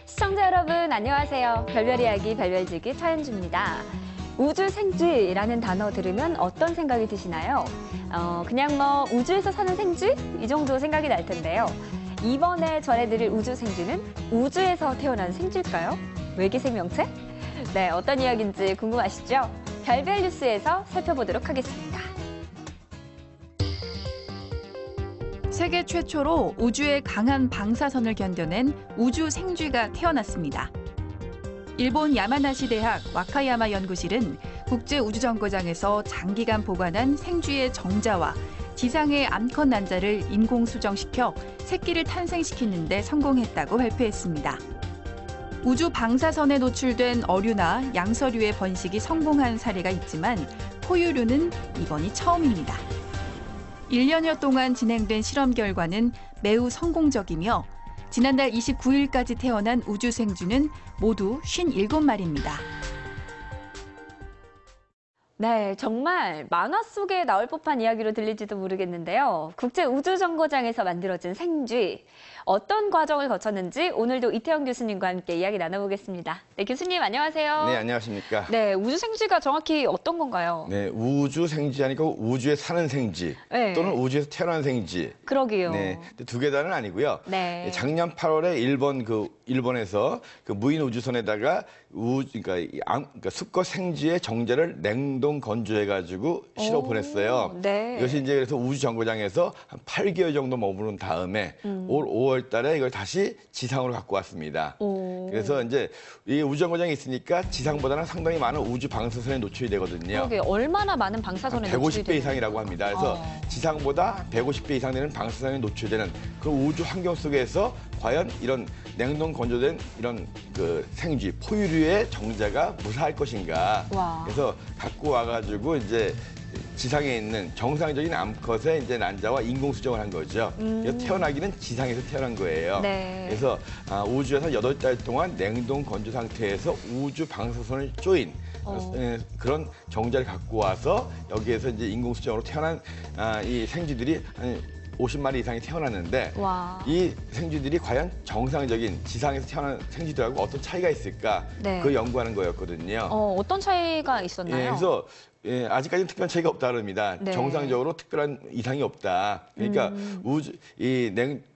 시청자 여러분 안녕하세요. 별별 이야기 별별지기 차현주입니다. 우주 생쥐라는 단어 들으면 어떤 생각이 드시나요? 그냥 뭐 우주에서 사는 생쥐? 이 정도 생각이 날 텐데요. 이번에 전해드릴 우주 생쥐는 우주에서 태어난 생쥐일까요? 외계 생명체? 네, 어떤 이야기인지 궁금하시죠? 별별 뉴스에서 살펴보도록 하겠습니다. 세계 최초로 우주의 강한 방사선을 견뎌낸 우주 생쥐가 태어났습니다. 일본 야마나시 대학 와카야마 연구실은 국제우주정거장에서 장기간 보관한 생쥐의 정자와 지상의 암컷 난자를 인공 수정시켜 새끼를 탄생시키는 데 성공했다고 발표했습니다. 우주 방사선에 노출된 어류나 양서류의 번식이 성공한 사례가 있지만 포유류는 이번이 처음입니다. 1년여 동안 진행된 실험 결과는 매우 성공적이며 지난달 29일까지 태어난 우주 생쥐는 모두 57마리입니다. 네, 정말 만화 속에 나올 법한 이야기로 들릴지도 모르겠는데요. 국제우주정거장에서 만들어진 생쥐. 어떤 과정을 거쳤는지 오늘도 이태영 교수님과 함께 이야기 나눠보겠습니다. 네, 교수님 안녕하세요. 네, 안녕하십니까. 네, 우주 생쥐가 정확히 어떤 건가요? 네, 우주 생쥐 아니고 우주에 사는 생쥐 네. 또는 우주에서 태어난 생쥐. 그러게요. 네, 두 개 다는 아니고요. 네. 작년 8월에 일본에서 그 무인 우주선에다가 그러니까 수컷 생쥐의 정자를 냉동 건조해가지고 실어 보냈어요. 네. 이것이 이제 그래서 우주정거장에서 한 8개월 정도 머무른 다음에 올 5월달에 이걸 다시 지상으로 갖고 왔습니다. 그래서 이제 이 우주정거장에 있으니까 지상보다는 상당히 많은 우주 방사선에 노출이 되거든요. 그러게 얼마나 많은 방사선에 150배 이상이라고 합니다. 그래서 지상보다 150배 이상 되는 방사선에 노출되는 그 우주 환경 속에서 과연 이런 냉동 건조된 이런 그 생쥐, 포유류의 정자가 무사할 것인가. 와. 그래서 갖고 와가지고 이제 지상에 있는 정상적인 암컷의 이제 난자와 인공 수정을 한 거죠. 그래서 태어나기는 지상에서 태어난 거예요. 네. 그래서 우주에서 8달 동안 냉동 건조 상태에서 우주 방사선을 쪼인 그런 정자를 갖고 와서 여기에서 이제 인공 수정으로 태어난 이 생쥐들이 한 50마리 이상이 태어났는데 와. 이 생쥐들이 과연 정상적인 지상에서 태어난 생쥐들하고 어떤 차이가 있을까? 네. 그 연구하는 거였거든요. 어떤 차이가 있었나요? 그래서 아직까지는 특별한 차이가 없다 그럽니다. 네. 정상적으로 특별한 이상이 없다. 그러니까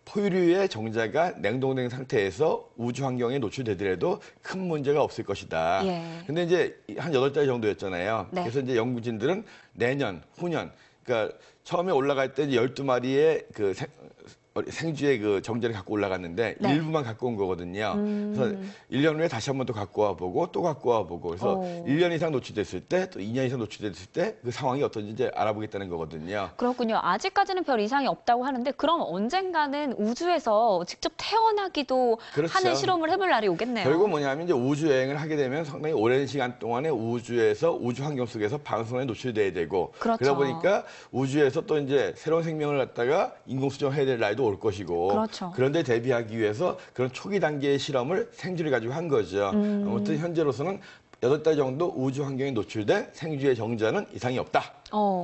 포유류의 정자가 냉동된 상태에서 우주 환경에 노출되더라도 큰 문제가 없을 것이다. 예. 근데 이제 한 8달 정도였잖아요. 네. 그래서 이제 연구진들은 내년, 후년, 그러니까 처음에 올라갈 때 12마리의 그 생쥐의 그 정자를 갖고 올라갔는데 네. 일부만 갖고 온 거거든요. 그래서 1년 후에 다시 한 번 또 갖고 와보고 또 갖고 와보고 그래서 1년 이상 노출됐을 때 또 2년 이상 노출됐을 때 그 상황이 어떤지 이제 알아보겠다는 거거든요. 그렇군요. 아직까지는 별 이상이 없다고 하는데 그럼 언젠가는 우주에서 직접 태어나기도 그렇죠. 하는 실험을 해볼 날이 오겠네요. 결국 뭐냐면 이제 우주 여행을 하게 되면 상당히 오랜 시간 동안에 우주에서 우주 환경 속에서 방사선에 노출돼야 되고 그렇죠. 그러다 보니까 우주에서 또 이제 새로운 생명을 갖다가 인공 수정해야 될 날도 올 것이고 그렇죠. 그런데 대비하기 위해서 그런 초기 단계의 실험을 생쥐를 가지고 한 거죠. 아무튼 현재로서는 8달 정도 우주 환경에 노출된 생쥐의 정자는 이상이 없다.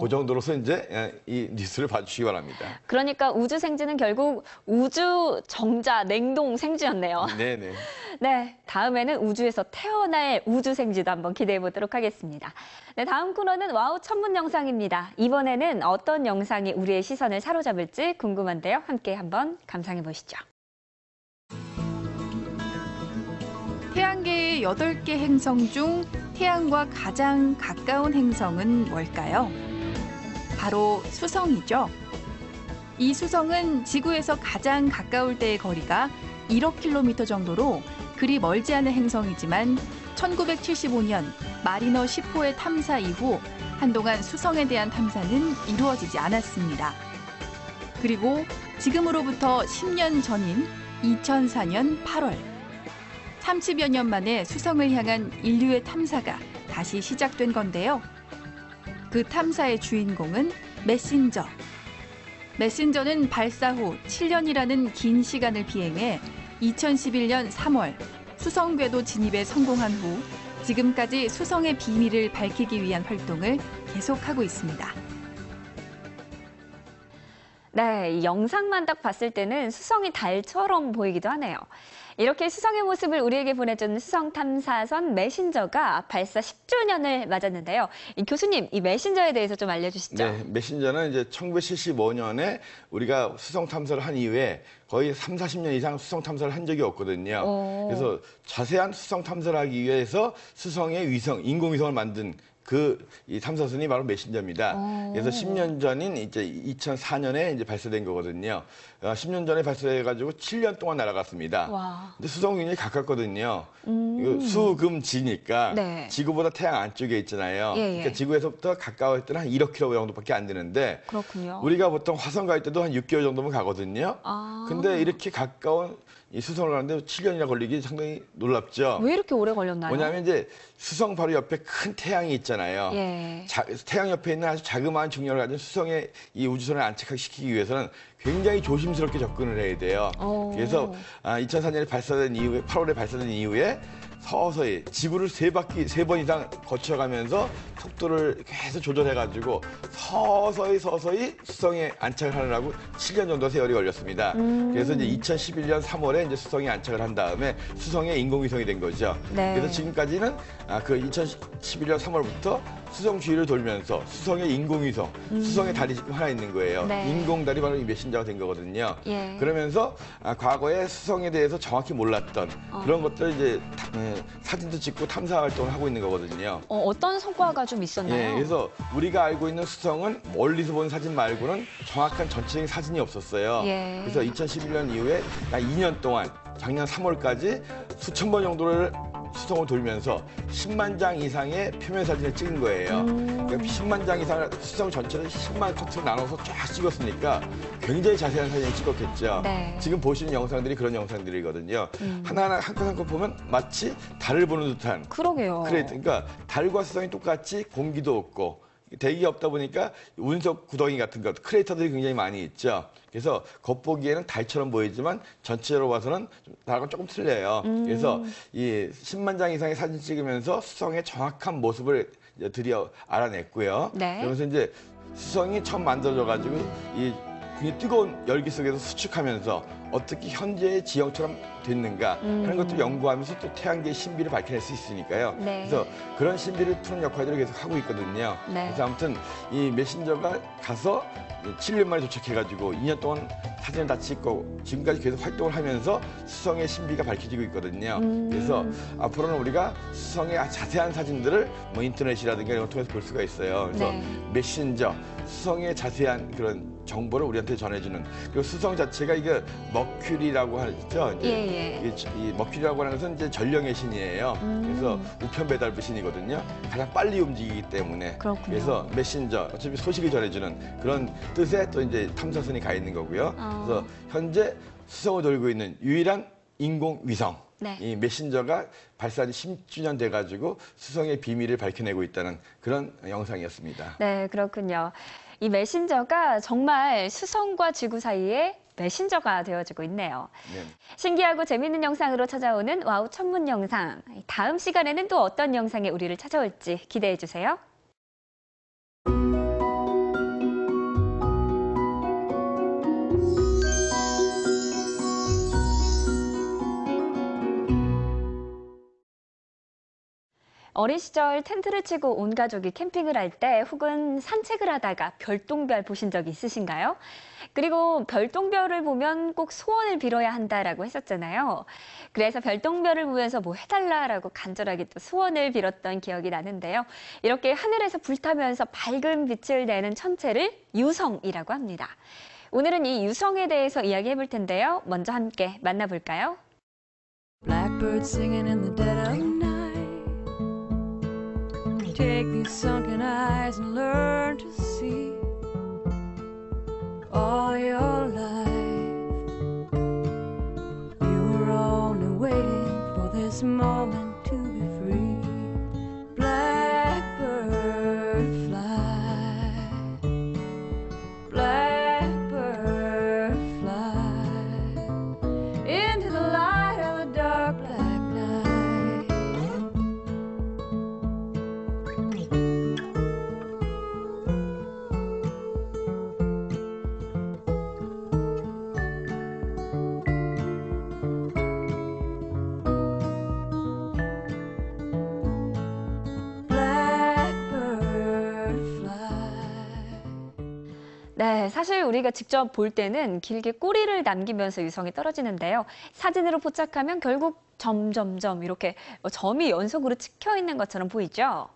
그 정도로서 이제 이 뉴스를 봐주시기 바랍니다. 그러니까 우주 생쥐는 결국 우주 정자 냉동 생쥐였네요. 네네. 네, 다음에는 우주에서 태어날 우주 생쥐도 한번 기대해 보도록 하겠습니다. 네, 다음 코너는 와우 천문 영상입니다. 이번에는 어떤 영상이 우리의 시선을 사로잡을지 궁금한데요. 함께 한번 감상해 보시죠. 태양계의 8개 행성 중 태양과 가장 가까운 행성은 뭘까요? 바로 수성이죠. 이 수성은 지구에서 가장 가까울 때의 거리가 1억 킬로미터 정도로 그리 멀지 않은 행성이지만 1975년 마리너 10호의 탐사 이후 한동안 수성에 대한 탐사는 이루어지지 않았습니다. 그리고 지금으로부터 10년 전인 2004년 8월 30여 년 만에 수성을 향한 인류의 탐사가 다시 시작된 건데요. 그 탐사의 주인공은 메신저. 메신저는 발사 후 7년이라는 긴 시간을 비행해 2011년 3월 수성 궤도 진입에 성공한 후 지금까지 수성의 비밀을 밝히기 위한 활동을 계속하고 있습니다. 네, 이 영상만 딱 봤을 때는 수성이 달처럼 보이기도 하네요. 이렇게 수성의 모습을 우리에게 보내준 수성 탐사선 메신저가 발사 10주년을 맞았는데요. 이 교수님, 이 메신저에 대해서 좀 알려주시죠. 네, 메신저는 이제 1975년에 우리가 수성 탐사를 한 이후에 거의 3, 40년 이상 수성 탐사를 한 적이 없거든요. 그래서 자세한 수성 탐사를 하기 위해서 수성의 위성, 인공위성을 만든 이 탐사선이 바로 메신저입니다. 그래서 10년 전인 이제 2004년에 이제 발사된 거거든요. 10년 전에 발사해가지고 7년 동안 날아갔습니다. 와. 근데 수성 굉장히 가깝거든요. 이거 수금지니까 네. 지구보다 태양 안쪽에 있잖아요. 예, 예. 그러니까 지구에서부터 가까울 때는 한 1억 킬로 정도밖에 안 되는데 그렇군요. 우리가 보통 화성 갈 때도 한 6개월 정도면 가거든요. 근데 이렇게 가까운 이 수성을 가는데 7년이나 걸리기 상당히 놀랍죠. 왜 이렇게 오래 걸렸나요? 뭐냐면 이제 수성 바로 옆에 큰 태양이 있잖아요. 예. 태양 옆에 있는 아주 자그마한 중력을 가진 수성의 이 우주선을 안착시키기 위해서는 굉장히 조심스럽게 접근을 해야 돼요. 그래서 2004년에 발사된 이후에 8월에 발사된 이후에 서서히 지구를 세 번 이상 거쳐가면서 속도를 계속 조절해가지고 서서히 수성에 안착을 하느라고 7년 정도 세월이 걸렸습니다. 그래서 이제 2011년 3월에 이제 수성에 안착을 한 다음에 수성의 인공위성이 된 거죠. 네. 그래서 지금까지는 그 2011년 3월부터 수성 주위를 돌면서 수성의 인공위성, 수성의 달이 지금 하나 있는 거예요. 네. 인공달이 바로 이 메신저가 된 거거든요. 예. 그러면서 과거에 수성에 대해서 정확히 몰랐던 그런 것들을 이제 사진도 찍고 탐사 활동을 하고 있는 거거든요. 어떤 성과가 좀 있었나요? 예, 그래서 우리가 알고 있는 수성은 멀리서 본 사진 말고는 정확한 전체적인 사진이 없었어요. 예. 그래서 2011년 이후에 약 2년 동안 작년 3월까지 수천 번 정도를 수성을 돌면서 10만 장 이상의 표면 사진을 찍은 거예요. 그러니까 10만 장 이상을 수성 전체를 10만 컷으로 나눠서 쫙 찍었으니까 굉장히 자세한 사진을 찍었겠죠. 네. 지금 보시는 영상들이 그런 영상들이거든요. 하나하나 한 컷 한 컷 보면 마치 달을 보는 듯한 그러게요. 그러니까 달과 수성이 똑같이 공기도 없고 대기가 없다 보니까 운석 구덩이 같은 것, 크레이터들이 굉장히 많이 있죠. 그래서 겉보기에는 달처럼 보이지만 전체적으로 봐서는 달과 조금 틀려요. 그래서 이 10만 장 이상의 사진 찍으면서 수성의 정확한 모습을 드디어 알아냈고요. 네. 그러면서 이제 수성이 처음 만들어져가지고 이 굉장히 뜨거운 열기 속에서 수축하면서 어떻게 현재의 지형처럼 됐는가 하는 것들을 연구하면서 또 태양계의 신비를 밝혀낼 수 있으니까요. 네. 그래서 그런 신비를 푸는 역할들을 계속 하고 있거든요. 네. 그래서 아무튼 이 메신저가 가서 7년 만에 도착해가지고 2년 동안 사진을 다 찍고 지금까지 계속 활동을 하면서 수성의 신비가 밝혀지고 있거든요. 그래서 앞으로는 우리가 수성의 자세한 사진들을 뭐 인터넷이라든가 이런 걸 통해서 볼 수가 있어요. 그래서 네. 메신저, 수성의 자세한 그런 정보를 우리한테 전해주는 그리고 수성 자체가 이게 머큐리라고 하죠. 이제 예, 예. 이 머큐리라고 하는 것은 이제 전령의 신이에요. 그래서 우편 배달부 신이거든요. 가장 빨리 움직이기 때문에. 그렇군요. 그래서 메신저, 어차피 소식을 전해주는 그런 뜻의 또 이제 탐사선이 가 있는 거고요. 그래서 현재 수성을 돌고 있는 유일한 인공위성. 네. 이 메신저가 발사한 지 10주년 돼가지고 수성의 비밀을 밝혀내고 있다는 그런 영상이었습니다. 네, 그렇군요. 이 메신저가 정말 수성과 지구 사이에 메신저가 되어지고 있네요. 네. 신기하고 재미있는 영상으로 찾아오는 와우 천문 영상. 다음 시간에는 또 어떤 영상이 우리를 찾아올지 기대해 주세요. 어린 시절 텐트를 치고 온 가족이 캠핑을 할 때 혹은 산책을 하다가 별똥별 보신 적 있으신가요? 그리고 별똥별을 보면 꼭 소원을 빌어야 한다라고 했었잖아요. 그래서 별똥별을 보면서 뭐 해달라라고 간절하게 또 소원을 빌었던 기억이 나는데요. 이렇게 하늘에서 불타면서 밝은 빛을 내는 천체를 유성이라고 합니다. 오늘은 이 유성에 대해서 이야기해 볼 텐데요. 먼저 함께 만나볼까요? Blackbird singing in the dead of night. Take these sunken eyes and learn to see. All your life, you were only waiting for this moment to be free. Blackbird fly, blackbird fly into the light of the dark black night. 네, 사실 우리가 직접 볼 때는 길게 꼬리를 남기면서 유성이 떨어지는데요. 사진으로 포착하면 결국 점점점 이렇게 점이 연속으로 찍혀 있는 것처럼 보이죠.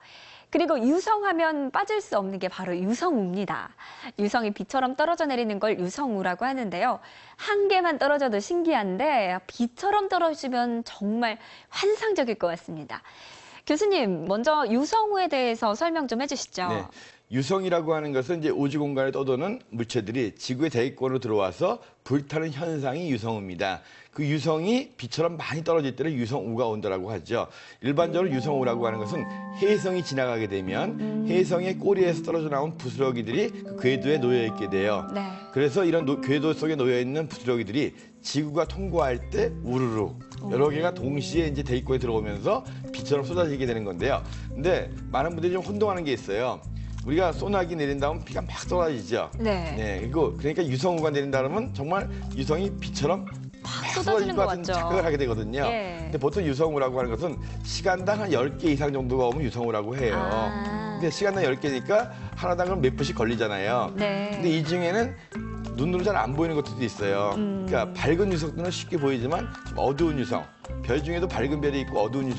그리고 유성하면 빠질 수 없는 게 바로 유성우입니다. 유성이 비처럼 떨어져 내리는 걸 유성우라고 하는데요. 한 개만 떨어져도 신기한데 비처럼 떨어지면 정말 환상적일 것 같습니다. 교수님, 먼저 유성우에 대해서 설명 좀 해주시죠. 네. 유성이라고 하는 것은 이제 우주 공간에 떠도는 물체들이 지구의 대기권으로 들어와서 불타는 현상이 유성우입니다. 그 유성이 비처럼 많이 떨어질 때는 유성우가 온다라고 하죠. 일반적으로 유성우라고 하는 것은 혜성이 지나가게 되면 혜성의 꼬리에서 떨어져 나온 부스러기들이 그 궤도에 놓여 있게 돼요. 네. 그래서 이런 궤도 속에 놓여 있는 부스러기들이 지구가 통과할 때 우르르 여러 개가 동시에 이제 대기권에 들어오면서 비처럼 쏟아지게 되는 건데요. 근데 많은 분들이 좀 혼동하는 게 있어요. 우리가 소나기 내린 다음 비가 막 쏟아지죠. 네. 네. 그러니까 유성우가 내린다 그러면 정말 유성이 비처럼 막 쏟아지는 것 같은 같죠. 착각을 하게 되거든요. 예. 근데 보통 유성우라고 하는 것은 시간당 한 10개 이상 정도가 오면 유성우라고 해요. 아. 근데 시간당 10개니까 하나당 그럼 몇 분씩 걸리잖아요. 네. 근데 이 중에는 눈으로 잘 안 보이는 것들도 있어요. 그러니까 밝은 유성들은 쉽게 보이지만 좀 어두운 유성, 별 중에도 밝은 별이 있고 어두운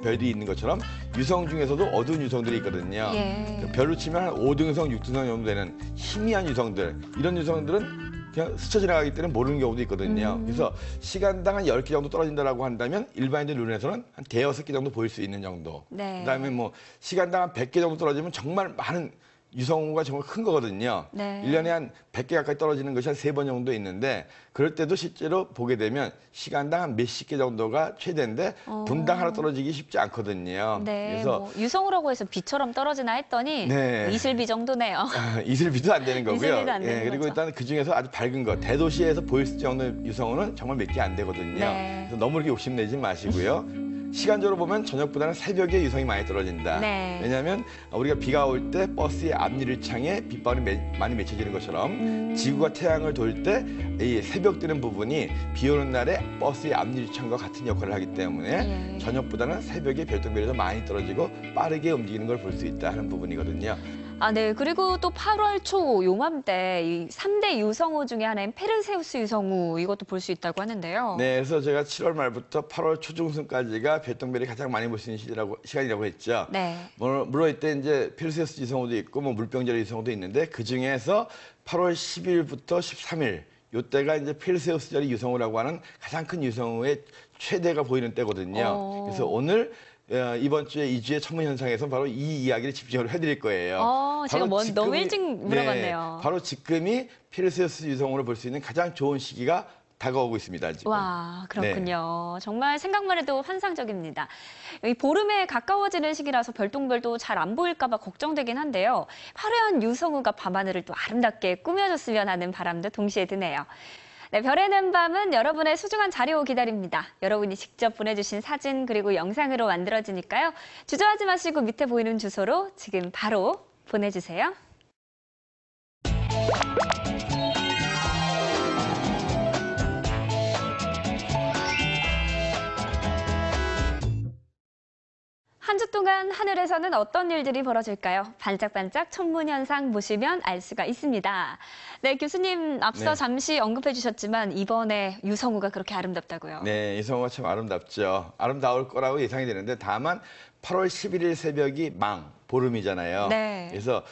별이 있는 것처럼 유성 중에서도 어두운 유성들이 있거든요. 예. 그러니까 별로 치면 한 5등성, 6등성 정도 되는 희미한 유성들, 이런 유성들은 그냥 스쳐 지나가기 때문에 모르는 경우도 있거든요. 그래서 시간당 한 10개 정도 떨어진다고 한다면 일반인들 눈에서는 한 대여섯 개 정도 보일 수 있는 정도. 네. 그다음에 뭐 시간당 한 100개 정도 떨어지면 정말 많은 유성우가 정말 큰 거거든요. 네. 1년에 한 100개 가까이 떨어지는 것이 한 3번 정도 있는데 그럴 때도 실제로 보게 되면 시간당 한 몇십 개 정도가 최대인데 분당 하나 떨어지기 쉽지 않거든요. 네, 그래서 뭐 유성우라고 해서 비처럼 떨어지나 했더니 네. 이슬비 정도네요. 이슬비도 안 되는 거고요. 이슬비도 안 되는 그리고 거죠. 일단 그 중에서 아주 밝은 거, 대도시에서 보일 수 있는 유성우는 정말 몇 개 안 되거든요. 네. 그래서 너무 그렇게 욕심내지 마시고요. 시간적으로 보면 저녁보다는 새벽에 유성이 많이 떨어진다. 네. 왜냐하면 우리가 비가 올 때 버스의 앞유리 창에 빗방울이 많이 맺혀지는 것처럼 지구가 태양을 돌 때 이 새벽 뜨는 부분이 비 오는 날에 버스의 앞유리 창과 같은 역할을 하기 때문에 예. 저녁보다는 새벽에 별똥별이 더 많이 떨어지고 빠르게 움직이는 걸 볼 수 있다 하는 부분이거든요. 아, 네. 그리고 또 8월 초 요맘때 이 3대 유성우 중에 하나인 페르세우스 유성우 이것도 볼 수 있다고 하는데요. 네, 그래서 제가 7월 말부터 8월 초중순까지가 별똥별이 가장 많이 볼 수 있는 시간이라고 했죠. 네. 물론 이때 이제 페르세우스 유성우도 있고 뭐 물병자리 유성우도 있는데 그 중에서 8월 10일부터 13일 요때가 이제 페르세우스자리 유성우라고 하는 가장 큰 유성우의 최대가 보이는 때거든요. 그래서 오늘 이번 주에 2주의 천문 현상에서 바로 이 이야기를 집중적으로 해드릴 거예요. 제가 바로 너무 일찍 물어봤네요. 네, 바로 지금이 페르세우스 유성우를 볼 수 있는 가장 좋은 시기가 다가오고 있습니다. 지금. 와, 그렇군요. 정말 생각만 해도 환상적입니다. 이 보름에 가까워지는 시기라서 별똥별도 잘 안 보일까 봐 걱정되긴 한데요. 화려한 유성우가 밤하늘을 또 아름답게 꾸며줬으면 하는 바람도 동시에 드네요. 네, 별의 는 밤은 여러분의 소중한 자료 기다립니다. 여러분이 직접 보내주신 사진 그리고 영상으로 만들어지니까요. 주저하지 마시고 밑에 보이는 주소로 지금 바로 보내주세요. 한 주 동안 하늘에서는 어떤 일들이 벌어질까요? 반짝반짝 천문 현상 보시면 알 수가 있습니다. 네, 교수님 앞서 네. 잠시 언급해 주셨지만 이번에 유성우가 그렇게 아름답다고요. 네, 유성우가 참 아름답죠. 아름다울 거라고 예상이 되는데 다만 8월 11일 새벽이 보름이잖아요. 네. 그래서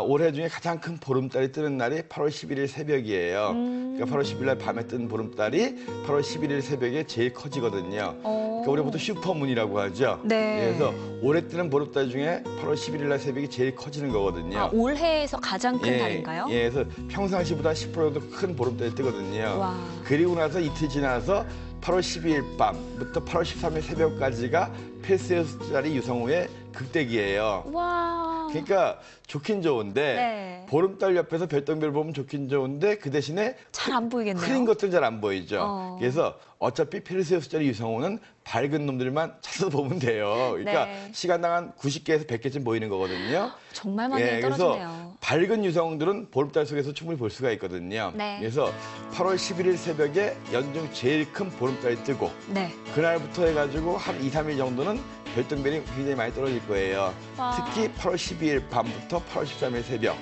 올해 중에 가장 큰 보름달이 뜨는 날이 8월 11일 새벽이에요. 그러니까 8월 10일 날 밤에 뜬 보름달이 8월 11일 새벽에 제일 커지거든요. 그러니까 우리가 보통 슈퍼문이라고 하죠. 네. 그래서 올해 뜨는 보름달 중에 8월 11일 날 새벽이 제일 커지는 거거든요. 아, 올해에서 가장 큰 달인가요? 예, 그래서 평상시보다 10% 정도 큰 보름달이 뜨거든요. 와. 그리고 나서 이틀 지나서 8월 12일 밤부터 8월 13일 새벽까지가 페르세우스자리 유성우의 극대기예요. 와. 그러니까 좋긴 좋은데 네. 보름달 옆에서 별똥별 보면 좋긴 좋은데 그 대신에 잘 안 보이겠네요. 흐린 것들은 잘 안 보이죠. 그래서 어차피 페르세우스자리 유성우는 밝은 놈들만 찾아서 보면 돼요. 그러니까 네. 시간당 한 90개에서 100개쯤 보이는 거거든요. 정말 많이 그래서 떨어지네요. 밝은 유성들은 보름달 속에서 충분히 볼 수가 있거든요. 네. 그래서 8월 11일 새벽에 연중 제일 큰 보름달이 뜨고 네. 그날부터 해가지고 한 2, 3일 정도는 별똥별이 굉장히 많이 떨어질 거예요. 와. 특히 8월 12일 밤부터 8월 13일 새벽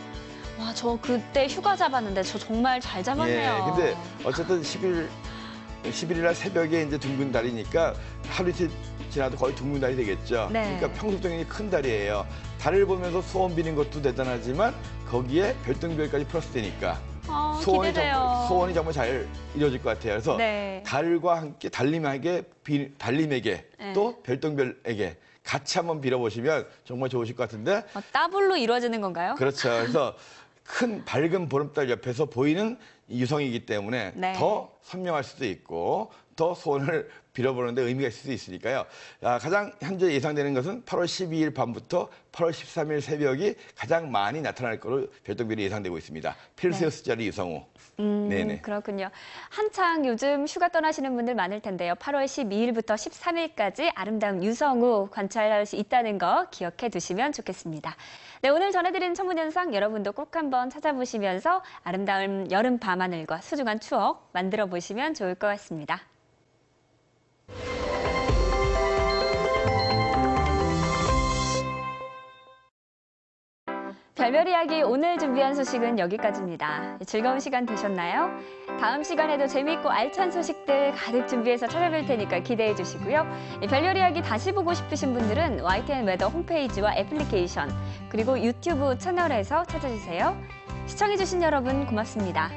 와, 저 그때 휴가 잡았는데 저 정말 잘 잡았네요. 근데 어쨌든 10일 날 새벽에 이제 둥근 달이니까 하루 이틀 지나도 거의 둥근 달이 되겠죠. 네. 그러니까 평소적인 큰 달이에요. 달을 보면서 소원 비는 것도 대단하지만 거기에 별똥별까지 플러스 되니까 기대돼요. 소원이 정말 잘 이루어질 것 같아요. 그래서 네. 달과 함께 달님에게 네. 또 별똥별에게 같이 한번 빌어보시면 정말 좋으실 것 같은데 더블로 이루어지는 건가요? 그렇죠. 그래서 큰 밝은 보름달 옆에서 보이는 이 유성이기 때문에 네. 더 선명할 수도 있고 더 소원을 빌어보는데 의미가 있을 수 있으니까요. 가장 현재 예상되는 것은 8월 12일 밤부터 8월 13일 새벽이 가장 많이 나타날 것으로 별똥별이 예상되고 있습니다. 펠세우스자리 유성우. 네네. 그렇군요. 한창 요즘 휴가 떠나시는 분들 많을 텐데요. 8월 12일부터 13일까지 아름다운 유성우 관찰할 수 있다는 거 기억해 두시면 좋겠습니다. 네, 오늘 전해드린 천문현상 여러분도 꼭 한번 찾아보시면서 아름다운 여름 밤하늘과 소중한 추억 만들어 보시면 좋을 것 같습니다. 별별 이야기 오늘 준비한 소식은 여기까지입니다. 즐거운 시간 되셨나요? 다음 시간에도 재미있고 알찬 소식들 가득 준비해서 찾아뵐 테니까 기대해 주시고요. 별별 이야기 다시 보고 싶으신 분들은 YTN 웨더 홈페이지와 애플리케이션 그리고 유튜브 채널에서 찾아주세요. 시청해주신 여러분 고맙습니다.